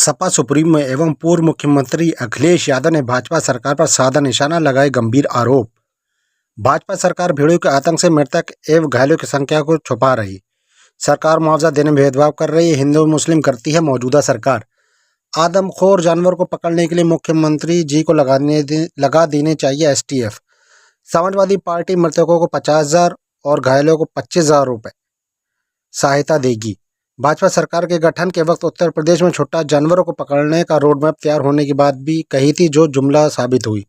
Sapa supremo एवं पूर्व मुख्यमंत्री अखिलेश यादव ने भाजपा सरकार पर साधा निशाना लगाए गंभीर आरोप। भाजपा सरकार भीड़ों के आतंक से मृतक एवं घायलों की संख्या को छुपा रही। सरकार मुआवजा देने में भेदभाव कर रही है। हिंदू मुस्लिम करती है मौजूदा सरकार। आदमखोर जानवर को पकड़ने के लिए मुख्यमंत्री जी को लगा देने चाहिए STF। समाजवादी पार्टी मृतकों को 50,000 और घायलों को 25,000 रुपये सहायता देगी। भाजपा सरकार के गठन के वक्त उत्तर प्रदेश में छुट्टा जानवरों को पकड़ने का रोडमैप तैयार होने की बात भी कही थी, जो जुमला साबित हुई।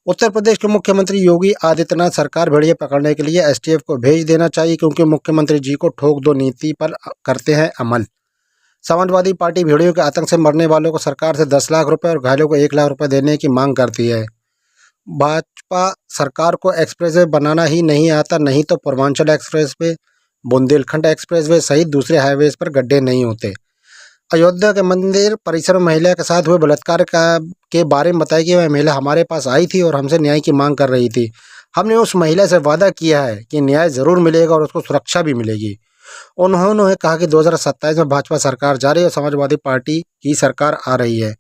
उत्तर प्रदेश के मुख्यमंत्री योगी आदित्यनाथ सरकार भेड़िया पकड़ने के लिए STF को भेज देना चाहिए, क्योंकि मुख्यमंत्री जी को ठोक दो नीति पर करते हैं अमल। समाजवादी पार्टी भेड़ियों के आतंक से मरने वालों को सरकार से 10 लाख रुपए और घायलों को 1 लाख रुपए देने की मांग करती है। भाजपा सरकार को एक्सप्रेसवे बनाना ही नहीं आता, नहीं तो पूर्वांचल एक्सप्रेसवे, बुंदेलखंड एक्सप्रेसवे सहित दूसरे हाईवेज पर गड्ढे नहीं होते। अयोध्या के मंदिर परिसर में महिला के साथ हुए बलात्कार के बारे में बताया कि वह महिला हमारे पास आई थी और हमसे न्याय की मांग कर रही थी। हमने उस महिला से वादा किया है कि न्याय जरूर मिलेगा और उसको सुरक्षा भी मिलेगी। उन्होंने कहा कि 2027 में भाजपा सरकार जा रही है और समाजवादी पार्टी की सरकार आ रही है।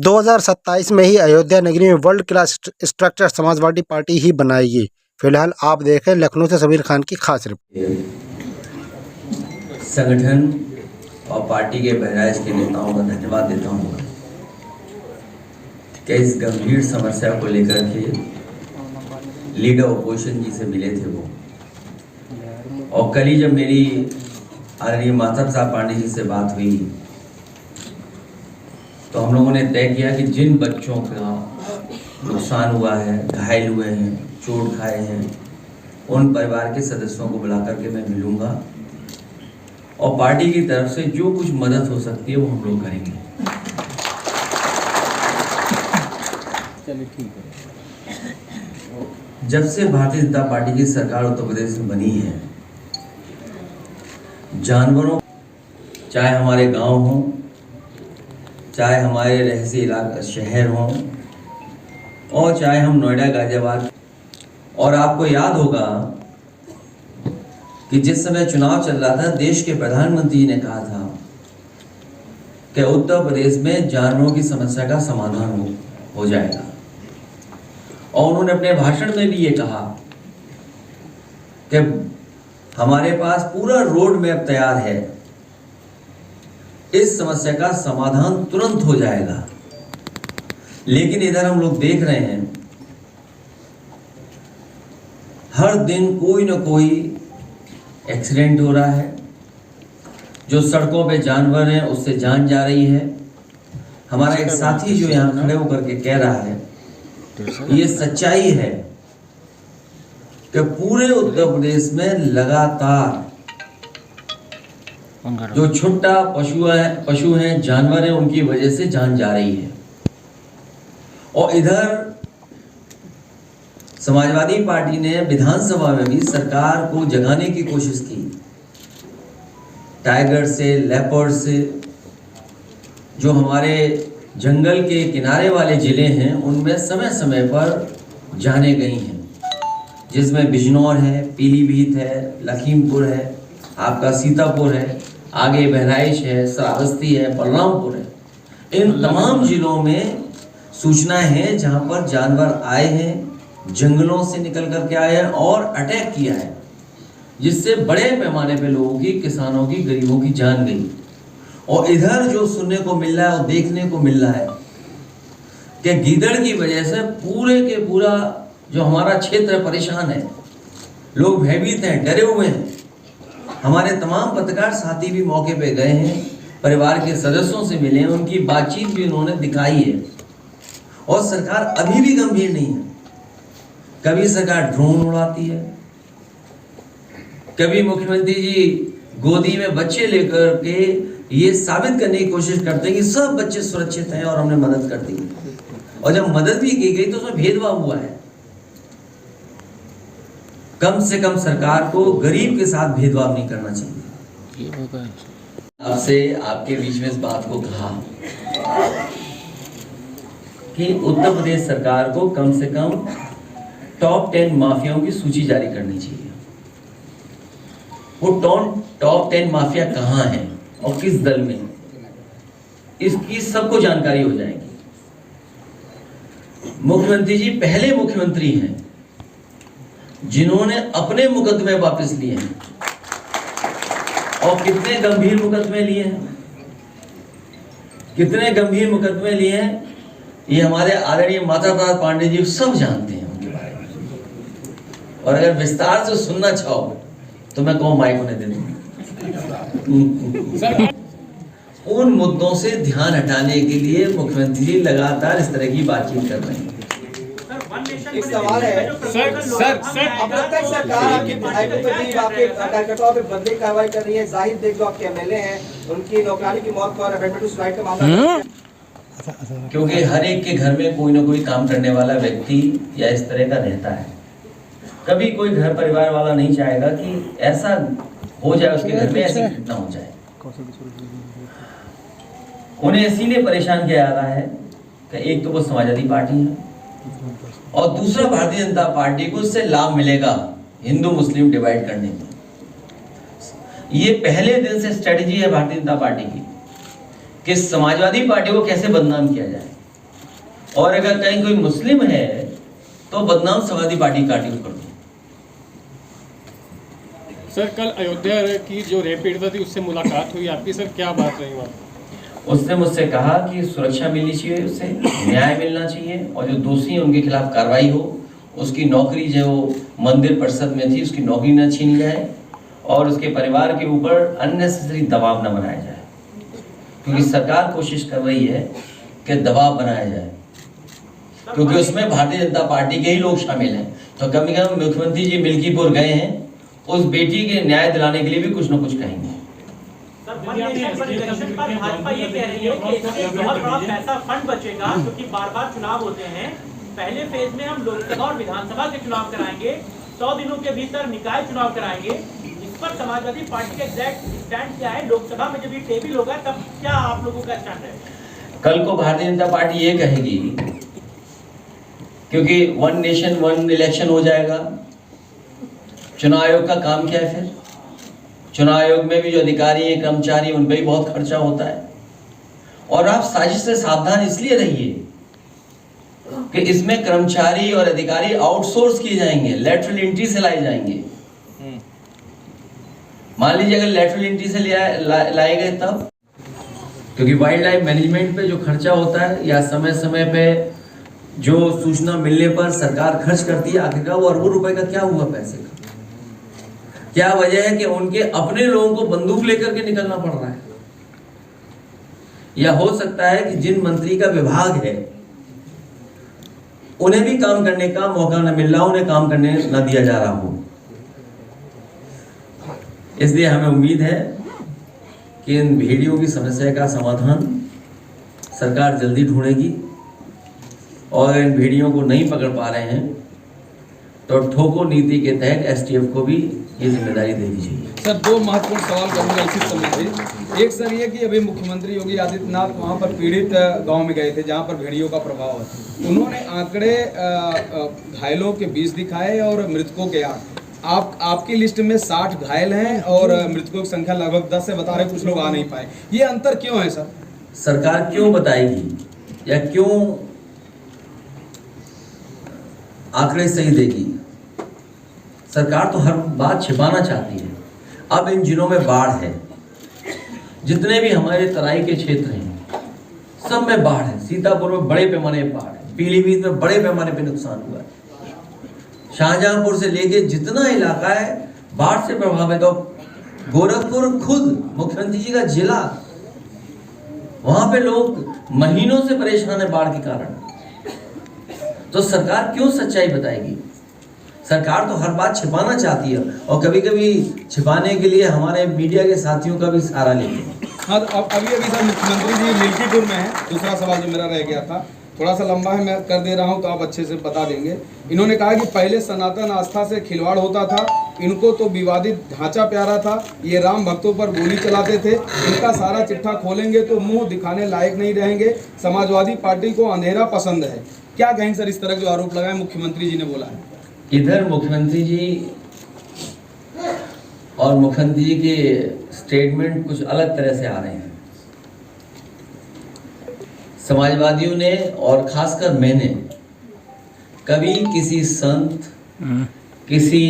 2027 में ही अयोध्या नगरी में world class structure Samajwadi party ही बनाएगी। फिलहाल आप देखें लखनऊ से समीर खान की खास रिपोर्ट। संगठन और पार्टी के बहराइच के नेताओं का धन्यवाद देता हूँ कि इस गंभीर समस्या को लेकर के लीडर ऑपोजिशन जी से मिले थे वो, और कल ही जब मेरी आदरणीय माता प्रसाद पांडे जी से बात हुई तो हम लोगों ने तय किया कि जिन बच्चों का नुकसान हुआ है, घायल हुए हैं, चोट खाए हैं, उन परिवार के सदस्यों को बुला करके मैं मिलूंगा और पार्टी की तरफ से जो कुछ मदद हो सकती है वो हम लोग करेंगे। चलिए ठीक है। जब से भारतीय जनता पार्टी की सरकार उत्तर प्रदेश में बनी है, जानवरों, चाहे हमारे गांव हों, चाहे हमारे रहसी इलाका शहर हों, और चाहे हम नोएडा गाजियाबाद, और आपको याद होगा कि जिस समय चुनाव चल रहा था, देश के प्रधानमंत्री ने कहा था कि उत्तर प्रदेश में जानवरों की समस्या का समाधान हो जाएगा, और उन्होंने अपने भाषण में भी ये कहा कि हमारे पास पूरा रोड मैप तैयार है, इस समस्या का समाधान तुरंत हो जाएगा। लेकिन इधर हम लोग देख रहे हैं हर दिन कोई ना कोई एक्सीडेंट हो रहा है, जो सड़कों पे जानवर हैं उससे जान जा रही है। हमारा एक साथी जो यहाँ खड़े होकर के कह रहा है, ये सच्चाई है कि पूरे उत्तर प्रदेश में लगातार जो छुट्टा पशु हैं, जानवर हैं, उनकी वजह से जान जा रही है। और इधर समाजवादी पार्टी ने विधानसभा में भी सरकार को जगाने की कोशिश की। टाइगर से, लेपर्ड से, जो हमारे जंगल के किनारे वाले जिले हैं उनमें समय समय पर जाने गई हैं, जिसमें बिजनौर है, पीलीभीत है, लखीमपुर है, आपका सीतापुर है, आगे बहराइच है, श्रावस्ती है, बलरामपुर है। इन तमाम जिलों में सूचनाएं हैं जहां पर जानवर आए हैं, जंगलों से निकल करके आए हैं और अटैक किया है, जिससे बड़े पैमाने पे लोगों की, किसानों की, गरीबों की जान गई। और इधर जो सुनने को मिल रहा है और देखने को मिल रहा है कि गीदड़ की वजह से पूरे के पूरा जो हमारा क्षेत्र परेशान है, लोग भयभीत हैं, डरे हुए हैं। हमारे तमाम पत्रकार साथी भी मौके पे गए हैं, परिवार के सदस्यों से मिले हैं, उनकी बातचीत भी उन्होंने दिखाई है। और सरकार अभी भी गंभीर नहीं है। कभी सरकार ड्रोन उड़ाती है, कभी मुख्यमंत्री जी गोदी में बच्चे लेकर के ये साबित करने की कोशिश करते हैं कि सब बच्चे सुरक्षित हैं और हमने मदद कर दी, और जब मदद भी की गई तो उसमें भेदभाव हुआ है। कम से कम सरकार को गरीब के साथ भेदभाव नहीं करना चाहिए। आपसे आपके बीच में इस बात को कहा कि उत्तर प्रदेश सरकार को कम से कम टॉप 10 माफियाओं की सूची जारी करनी चाहिए। वो टॉप 10 माफिया कहाँ हैं और किस दल में? इसकी सबको जानकारी हो जाएगी। मुख्यमंत्री जी पहले मुख्यमंत्री हैं जिन्होंने अपने मुकदमे वापस लिए हैं, और कितने गंभीर मुकदमे लिए हैं, कितने गंभीर मुकदमे लिए हैं, ये हमारे आदरणीय माता प्रसाद पांडे जी सब जानते हैं उनके बारे में। और अगर विस्तार से सुनना चाहो तो मैं कहूँ माइक उन्हें दे दूं। उन मुद्दों से ध्यान हटाने के लिए मुख्यमंत्री जी लगातार इस तरह की बातचीत कर रहे हैं। एक सवाल है सर अब तक सरकार आपकी आपके कार्यकर्ताओं पे बदली कार्रवाई कर रही है। जाहिर देख लो आपके एमएलए हैं, उनकी नौकरानी की मौत पर अमेंडमेंट टू सुसाइड का मामला, क्योंकि हर एक के घर में कोई ना कोई काम करने वाला व्यक्ति या इस तरह का रहता है। कभी कोई घर परिवार वाला नहीं चाहेगा कि ऐसा हो जाए, उसके घर में ऐसी घटना हो जाए। उन्हें इसीलिए परेशान किया जा रहा है कि एक तो वो समाजवादी पार्टी है और दूसरा भारतीय जनता पार्टी को इससे लाभ मिलेगा हिंदू मुस्लिम डिवाइड करने में। ये पहले दिन से स्ट्रेटजी है भारतीय जनता पार्टी की कि समाजवादी पार्टी को कैसे बदनाम किया जाए, और अगर कहीं कोई मुस्लिम है तो बदनाम समाजवादी पार्टी को कर दो। सर कल अयोध्या की जो रेप पीड़िता थी उससे मुलाकात हुई आपकी, सर क्या बात रही वहाँ? उसने मुझसे कहा कि सुरक्षा मिलनी चाहिए, उसे न्याय मिलना चाहिए, और जो दोषी हैं उनके खिलाफ कार्रवाई हो, उसकी नौकरी जो मंदिर परिषद में थी उसकी नौकरी न छीनी जाए, और उसके परिवार के ऊपर अननेसेसरी दबाव न बनाया जाए, क्योंकि सरकार कोशिश कर रही है कि दबाव बनाया जाए, क्योंकि उसमें भारतीय जनता पार्टी के ही लोग शामिल हैं। तो कम से कम मुख्यमंत्री जी मिल्कीपुर गए हैं, उस बेटी के न्याय दिलाने के लिए भी कुछ न कुछ कहेंगे। भाजपा ये कह रही है कि इससे बहुत बड़ा पैसा फंड बचेगा, क्योंकि बार-बार चुनाव होते हैं। पहले फेज में हम लोकसभा और विधानसभा के चुनाव कराएंगे, 100 दिनों के भीतर निकाय चुनाव कराएंगे। इस पर समाजवादी पार्टी का एग्जैक्ट स्टैंड क्या है? लोकसभा में जब ये टेबल होगा तब क्या आप लोगों का स्टैंड है? कल को भारतीय जनता पार्टी ये कहेगी, क्योंकि वन नेशन वन इलेक्शन हो जाएगा। चुनाव आयोग का काम क्या है फिर? चुनाव आयोग में भी जो अधिकारी हैं, कर्मचारी, उन पर भी बहुत खर्चा होता है। और आप साजिश से सावधान इसलिए रहिए कि इसमें कर्मचारी और अधिकारी आउटसोर्स किए जाएंगे, लेटरल एंट्री से लाए जाएंगे। मान लीजिए अगर लेटरल एंट्री से लाए गए तब, क्योंकि वाइल्ड लाइफ मैनेजमेंट पे जो खर्चा होता है या समय समय पे जो सूचना मिलने पर सरकार खर्च करती है, आखिरकार वो अरबों रुपए का क्या हुआ पैसे का? क्या वजह है कि उनके अपने लोगों को बंदूक लेकर के निकलना पड़ रहा है? या हो सकता है कि जिन मंत्री का विभाग है उन्हें भी काम करने का मौका न मिल रहा, उन्हें काम करने न दिया जा रहा हो। इसलिए हमें उम्मीद है कि इन भेड़ियों की समस्या का समाधान सरकार जल्दी ढूंढेगी, और इन भेड़ियों को नहीं पकड़ पा रहे हैं तो ठोको नीति के तहत एसटीएफ को भी ये जिम्मेदारी दे दी जाएगी। सर दो महत्वपूर्ण सवाल करूंगा इसी संबंधी। एक सर ये कि अभी मुख्यमंत्री योगी आदित्यनाथ वहाँ पर पीड़ित गांव में गए थे जहाँ पर भेड़ियों का प्रभाव है। उन्होंने आंकड़े घायलों के 20 दिखाए और मृतकों के 8। आपकी लिस्ट में 60 घायल हैं और मृतकों की संख्या लगभग 10 से बता रहे, कुछ लोग आ नहीं पाए। ये अंतर क्यों है सर? सरकार क्यों बताएगी या क्यों आंकड़े सही देगी? सरकार तो हर बात छिपाना चाहती है। अब इन जिलों में बाढ़ है, जितने भी हमारे तराई के क्षेत्र हैं सब में बाढ़ है। सीतापुर में बड़े पैमाने पर बाढ़ है, पीलीभीत में बड़े पैमाने पर नुकसान हुआ है, शाहजहांपुर से लेके जितना इलाका है बाढ़ से प्रभावित। तो गोरखपुर खुद मुख्यमंत्री जी का जिला, वहां पे लोग महीनों से परेशान है बाढ़ के कारण। तो सरकार क्यों सच्चाई बताएगी? सरकार तो हर बात छिपाना चाहती है, और कभी कभी छिपाने के लिए हमारे मीडिया के साथियों का भी सहारा लेते हैं। हाँ, तो अभी सर मुख्यमंत्री जी मिल्कीपुर में है। दूसरा सवाल जो मेरा रह गया था, थोड़ा सा लंबा है, मैं कर दे रहा हूँ तो आप अच्छे से बता देंगे। इन्होंने कहा कि पहले सनातन आस्था से खिलवाड़ होता था, इनको तो विवादित ढांचा प्यारा था, ये राम भक्तों पर गोली चलाते थे, इनका सारा चिट्ठा खोलेंगे तो मुंह दिखाने लायक नहीं रहेंगे, समाजवादी पार्टी को अंधेरा पसंद है। क्या कहेंगे सर इस तरह के आरोप लगाए मुख्यमंत्री जी ने बोला है? इधर मुख्यमंत्री जी और मुख्यमंत्री जी के स्टेटमेंट कुछ अलग तरह से आ रहे हैं। समाजवादियों ने और खासकर मैंने कभी किसी संत, किसी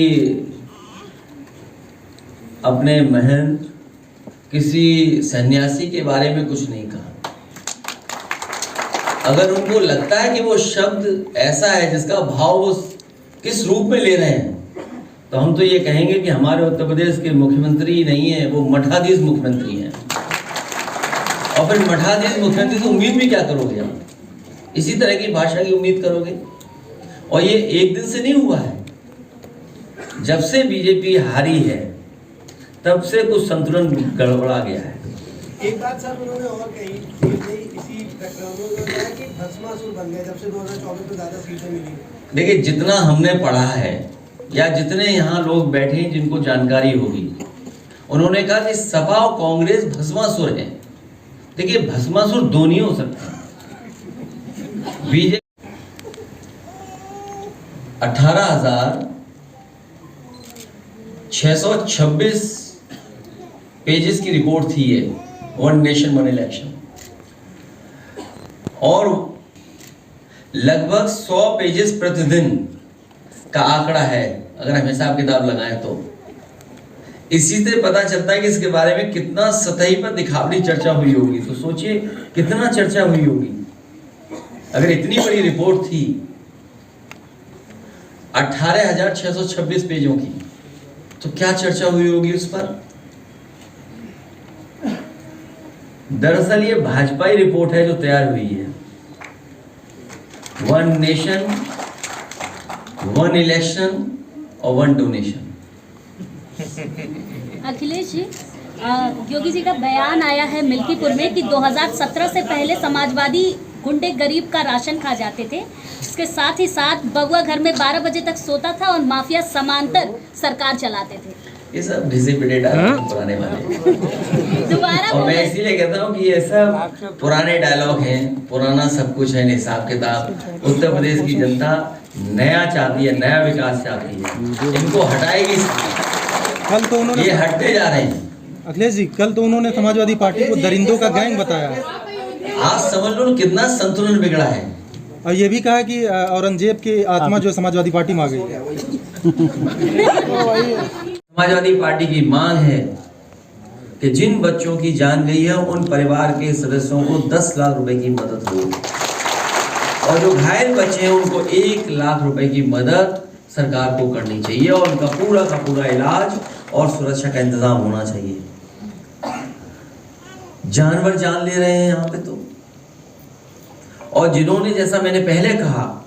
अपने महंत, किसी सन्यासी के बारे में कुछ नहीं कहा। अगर उनको लगता है कि वो शब्द ऐसा है जिसका भाव वो किस रूप में ले रहे हैं, तो हम तो ये कहेंगे कि हमारे उत्तर प्रदेश के मुख्यमंत्री नहीं है, वो मठाधीश मुख्यमंत्री हैं। और फिर मठाधीश मुख्यमंत्री से उम्मीद भी क्या करोगे आप? इसी तरह की भाषा की उम्मीद करोगे? और ये एक दिन से नहीं हुआ है। जब से बीजेपी हारी है तब से कुछ संतुलन गड़बड़ा गया है। एक बात सर उन्होंने और कही इसी कि भस्मासुर बन गए जब से 2024 में ज्यादा सीटें मिली। देखिए, जितना हमने पढ़ा है या जितने यहाँ लोग बैठे हैं जिनको जानकारी होगी, उन्होंने कहा कि सपा और कांग्रेस भस्मासुर है। देखिए, भस्मासुर दो नहीं हो सकते। बीजेपी 18,626 पेजेस की रिपोर्ट थी ये, वन नेशन वन इलेक्शन, और लगभग 100 पेजेस प्रतिदिन का आंकड़ा है अगर हम हिसाब किताब लगाएं तो। इसी से पता चलता है कि इसके बारे में कितना सतही पर दिखावटी चर्चा हुई होगी। तो सोचिए कितना चर्चा हुई होगी। अगर इतनी बड़ी रिपोर्ट थी 18,626 पेजों की, तो क्या चर्चा हुई होगी उस पर? दरअसल ये भाजपा की रिपोर्ट है जो तैयार हुई है। वन नेशन, वन इलेक्शन और वन डोनेशन। अखिलेश जी, योगी जी का बयान आया है मिल्कीपुर में कि 2017 से पहले समाजवादी गुंडे गरीब का राशन खा जाते थे। इसके साथ ही साथ बगुआ घर में 12 बजे तक सोता था और माफिया समांतर सरकार चलाते थे। ये सब ढिसे पिटे डायलॉग पुराने वाले। दोबारा और मैं इसीलिए कहता हूँ कि ये सब पुराने डायलॉग हैं, पुराना सब कुछ है, हिसाब किताब। उत्तर प्रदेश की जनता नया चाहती है, नया विकास चाहती है, इनको हटाएगी। कल तो उन्होंने ये हटते जा रहे हैं। अखिलेश जी, कल तो उन्होंने समाजवादी पार्टी को दरिंदों का गैंग बताया। आज समझ लो कितना संतुलन बिगड़ा है। और ये भी कहा कि औरंगजेब की आत्मा जो समाजवादी पार्टी में आ गई। समाजवादी पार्टी की मांग है कि जिन बच्चों की जान गई है उन परिवार के सदस्यों को 10 लाख रुपए की मदद हो, और जो घायल बच्चे हैं उनको 1 लाख रुपए की मदद सरकार को करनी चाहिए, और उनका पूरा का पूरा इलाज और सुरक्षा का इंतजाम होना चाहिए। जानवर जान ले रहे हैं यहाँ पे तो। और जिन्होंने, जैसा मैंने पहले कहा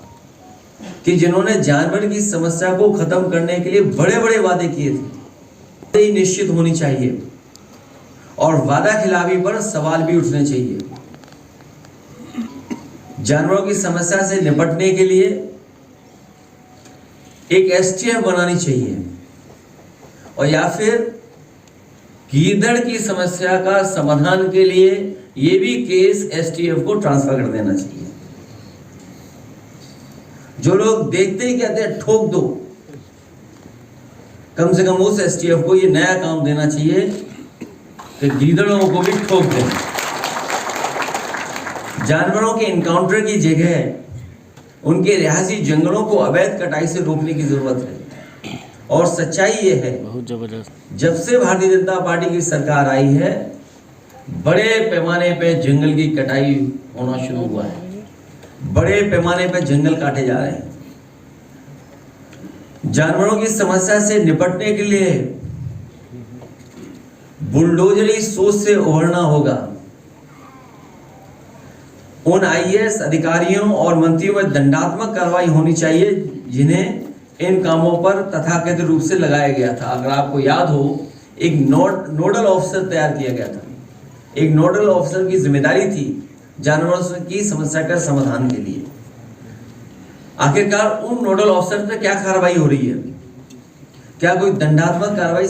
कि जिन्होंने जानवर की समस्या को खत्म करने के लिए बड़े बड़े वादे किए थे, निश्चित होनी चाहिए, और वादा खिलाफी पर सवाल भी उठने चाहिए। जानवरों की समस्या से निपटने के लिए एक एसटीएफ बनानी चाहिए, और या फिर गीदड़ की समस्या का समाधान के लिए ये भी केस एसटीएफ को ट्रांसफर कर देना चाहिए। जो लोग देखते ही कहते हैं ठोक दो, कम से कम उस एसटीएफ को ये नया काम देना चाहिए कि गीदड़ों को भी ठोक दें। जानवरों के इनकाउंटर की जगह उनके रिहायशी जंगलों को अवैध कटाई से रोकने की जरूरत है। और सच्चाई ये है, बहुत जबरदस्त, जब से भारतीय जनता पार्टी की सरकार आई है, बड़े पैमाने पे जंगल की कटाई होना शुरू हुआ है। बड़े पैमाने पे जंगल काटे जा रहे हैं। जानवरों की समस्या से निपटने के लिए बुलडोजरी सोच से उभरना होगा। उन आईएएस अधिकारियों और मंत्रियों में दंडात्मक कार्रवाई होनी चाहिए जिन्हें इन कामों पर तथाकथित रूप से लगाया गया था। अगर आपको याद हो, एक नोडल ऑफिसर तैयार किया गया था। एक नोडल ऑफिसर की जिम्मेदारी थी जानवरों की समस्या का समाधान के लिए। आखिरकार उन नोडल ऑफिसर पर क्या कार्रवाई हो रही है? क्या कोई दंडात्मक कार्रवाई